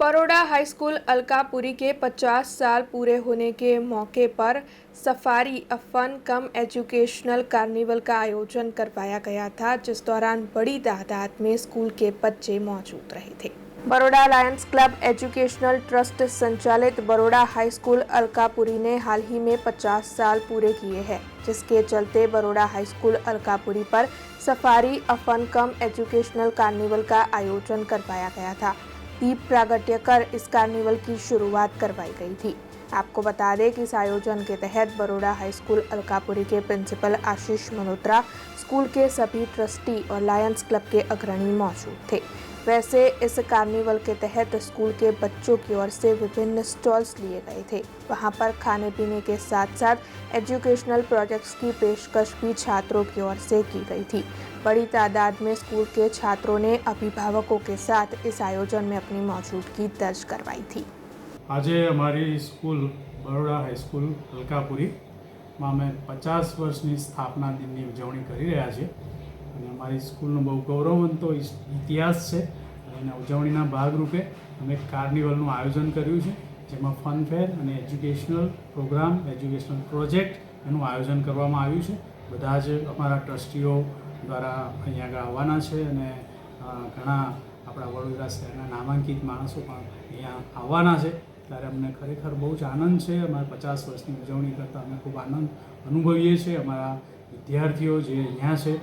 Baroda high school Alkapuri के 50 साल पूरे होने के मौके पर Safari a fun cum educational carnival का आयोजन करवाया गया था, जिस दौरान बड़ी तादाद में स्कूल के बच्चे मौजूद रहे थे। Baroda Lions club educational trust संचालित बरोड़ा हाई स्कूल अलकापुरी ने हाल ही में 50 साल पूरे किए हैं, जिसके चलते बरोड़ा हाई स्कूल अलकापुरी पर Safari a fun cum educational carnival का आयोजन करवाया गया था। दीप प्रागट्य कर इस कार्निवल की शुरुआत करवाई गई थी। आपको बता दें कि इस आयोजन के तहत बरोड़ा हाई स्कूल अलकापुरी के प्रिंसिपल आशीष मल्होत्रा, स्कूल के सभी ट्रस्टी और लायंस क्लब के अग्रणी मौजूद थे। वैसे इस कार्निवल के तहत स्कूल के बच्चों की ओर से विभिन्न स्टॉल्स लिए गए थे। वहां पर खाने पीने के साथ साथ एजुकेशनल प्रोजेक्ट्स की पेशकश भी छात्रों की ओर से की गई थी। बड़ी तादाद में स्कूल के छात्रों ने अभिभावकों के साथ इस आयोजन में अपनी मौजूदगी दर्ज करवाई थी। आज हमारी school Baroda high school Alkapuri में अमे 50 वर्षनी स्थापना दिननी उजवणी करी रह्या छीए અને અમારી સ્કૂલનો બહુ ગૌરવવંતો ઇતિહાસ છે અને ઉજવણીના ભાગરૂપે અમે કાર્નિવલનું આયોજન કર્યું છે, જેમાં ફન ફેર અને એજ્યુકેશનલ પ્રોગ્રામ, એજ્યુકેશનલ પ્રોજેક્ટ એનું આયોજન કરવામાં આવ્યું છે। બધા જ અમારા ટ્રસ્ટીઓ દ્વારા અહીંયા આગળ આવવાના છે અને ઘણા આપણા વડોદરા શહેરના નામાંકિત માણસો પણ અહીંયા આવવાના છે। ત્યારે અમને ખરેખર બહુ જ આનંદ છે। અમારા 50 વર્ષની ઉજવણી કરતાં અમે ખૂબ આનંદ અનુભવીએ છીએ। અમારા વિદ્યાર્થીઓ જે અહીંયા છે,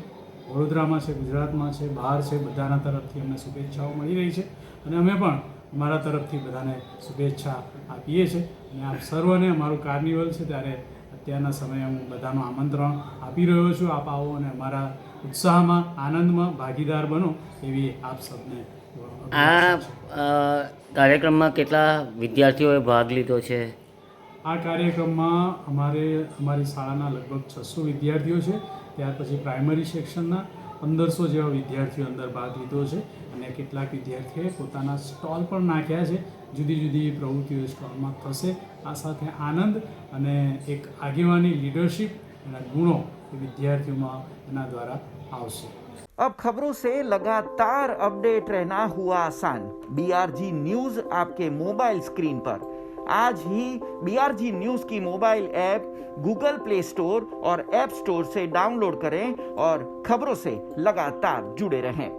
વડોદરામાં છે, ગુજરાતમાં છે, બહાર છે, બધાના તરફથી અમને શુભેચ્છાઓ મળી રહી છે અને અમે પણ અમારા તરફથી બધાને શુભેચ્છા આપીએ છીએ। અને આપ સર્વને અમારું કાર્નિવલ છે ત્યારે અત્યારના સમયે હું બધાનું આમંત્રણ આપી રહ્યો છું। આપ આવો અને અમારા ઉત્સાહમાં, આનંદમાં ભાગીદાર બનો એવી આપ સૌને કાર્યક્રમમાં કેટલા વિદ્યાર્થીઓએ ભાગ લીધો છે? આ કાર્યક્રમમાં અમારી શાળાના લગભગ 600 વિદ્યાર્થીઓ છે। ત્યાર પછી પ્રાઇમરી સેક્શનના 1500 જેવા વિદ્યાર્થીઓ અંદર ભાગ લીધો છે અને કેટલાક વિદ્યાર્થીઓએ પોતાના સ્ટોલ પણ નાખ્યા છે। જુદી જુદી પ્રવૃત્તિઓ સ્ટોલમાં થશે। આ સાથે આનંદ અને એક આગેવાની, લીડરશિપ એના ગુણો એ વિદ્યાર્થીઓમાં એના द्वारा આવશે। अब खबरों से लगातार अपडेट रहना हुआ आसान। BRG न्यूज आपके मोबाइल स्क्रीन पर। आज ही BRG न्यूज की mobile app Google play store और ऐप स्टोर से डाउनलोड करें और खबरों से लगातार जुड़े रहें।